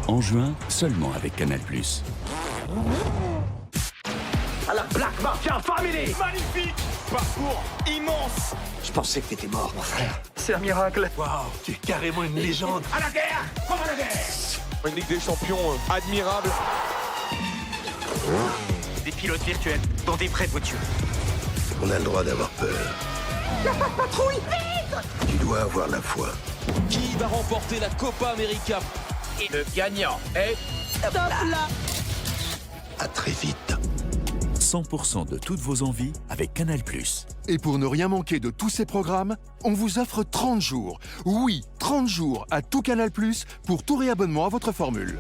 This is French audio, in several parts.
En juin, seulement avec Canal+. À la Black Mafia Family. Magnifique. Parcours immense. Je pensais que t'étais mort, mon frère. C'est un miracle. Waouh, tu es carrément une légende. À la guerre, comme à la guerre. Une Ligue des Champions admirable. Des pilotes virtuels dans des vraies voitures. On a le droit d'avoir peur. Y'a pas de patrouille, vite. Tu dois avoir la foi. Qui va remporter la Copa América? Et le gagnant est... Top là. À très vite. 100% de toutes vos envies avec Canal+. Et pour ne rien manquer de tous ces programmes, on vous offre 30 jours. Oui, 30 jours à tout Canal+, pour tout réabonnement à votre formule.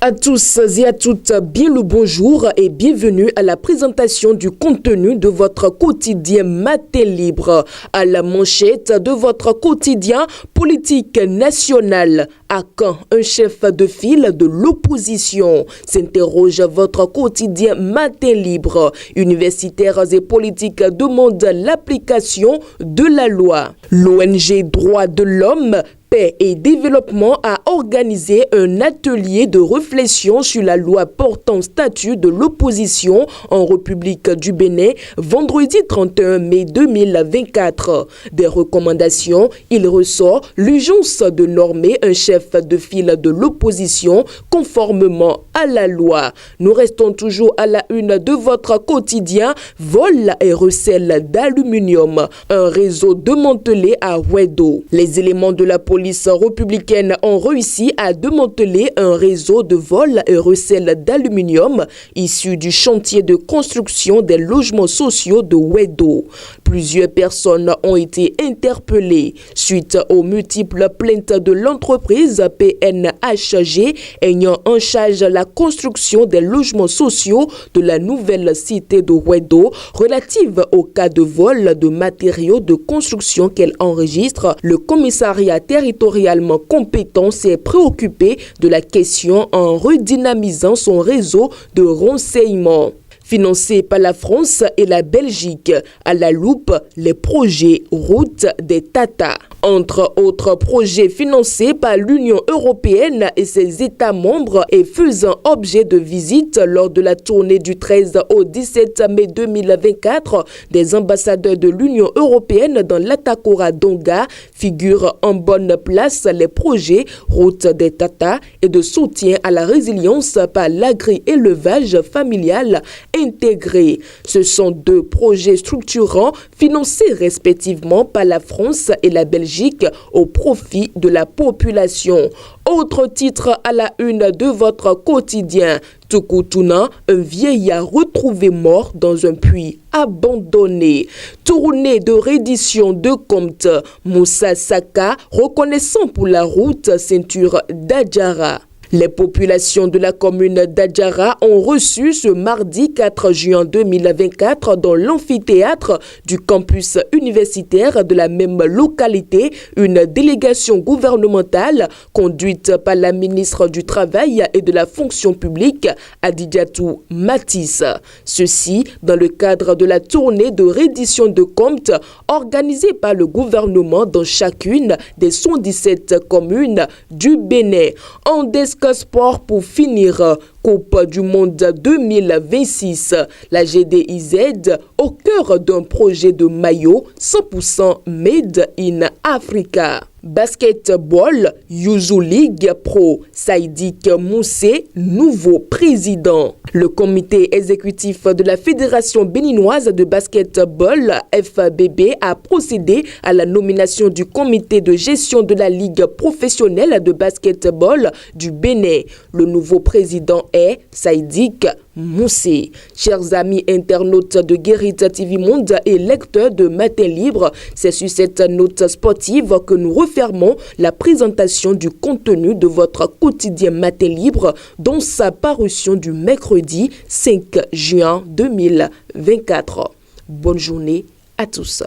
À tous et à toutes, bien le bonjour et bienvenue à la présentation du contenu de votre quotidien Matin Libre. À la manchette de votre quotidien politique nationale. À quand un chef de file de l'opposition? S'interroge votre quotidien Matin Libre. Universitaires et politiques demandent l'application de la loi. L'ONG Droits de l'Homme, Paix et Développement a organisé un atelier de réflexion sur la loi portant statut de l'opposition en République du Bénin vendredi 31 mai 2024. Des recommandations, il ressort l'urgence de normer un chef de file de l'opposition conformément à la loi. Nous restons toujours à la une de votre quotidien, vol et recel d'aluminium, un réseau démantelé à Ouedo. Les éléments de la police républicaine ont réussi à démanteler un réseau de vol et recel d'aluminium issu du chantier de construction des logements sociaux de Ouedo. Plusieurs personnes ont été interpellées suite aux multiples plaintes de l'entreprise PNHG ayant en charge la construction des logements sociaux de la nouvelle cité de Ouedo relative au cas de vol de matériaux de construction qu'elle enregistre. Le commissariat territorialement compétent s'est préoccupé de la question en redynamisant son réseau de renseignement. Financé par la France et la Belgique, à la loupe, les projets routes des Tata. Entre autres projets financés par l'Union européenne et ses États membres et faisant objet de visite lors de la tournée du 13 au 17 mai 2024 des ambassadeurs de l'Union européenne dans l'Atakora Donga, figurent en bonne place les projets routes des Tata et de soutien à la résilience par l'agri-élevage familial intégré. Ce sont deux projets structurants financés respectivement par la France et la Belgique au profit de la population. Autre titre à la une de votre quotidien. Tukutuna, un vieillard retrouvé mort dans un puits abandonné. Tournée de reddition de compte. Moussa Saka, reconnaissant pour la route ceinture d'Adjara. Les populations de la commune d'Adjara ont reçu ce mardi 4 juin 2024 dans l'amphithéâtre du campus universitaire de la même localité une délégation gouvernementale conduite par la ministre du Travail et de la Fonction publique, Adidiatou Matisse. Ceci dans le cadre de la tournée de reddition de comptes organisée par le gouvernement dans chacune des 117 communes du Bénin. En sport pour finir, Coupe du Monde 2026. La GDIZ au cœur d'un projet de maillot 100% Made in Africa. Basketball, Youssou League Pro, Saïdik Moussé, nouveau président. Le comité exécutif de la Fédération béninoise de basketball, FBB, a procédé à la nomination du comité de gestion de la Ligue professionnelle de basketball du Bénin. Le nouveau président est Saïdik Moussé. Chers amis internautes de Guérit TV Monde et lecteurs de Matin Libre, c'est sur cette note sportive que nous refermons la présentation du contenu de votre quotidien Matin Libre dont sa parution du mercredi 5 juin 2024. Bonne journée à tous.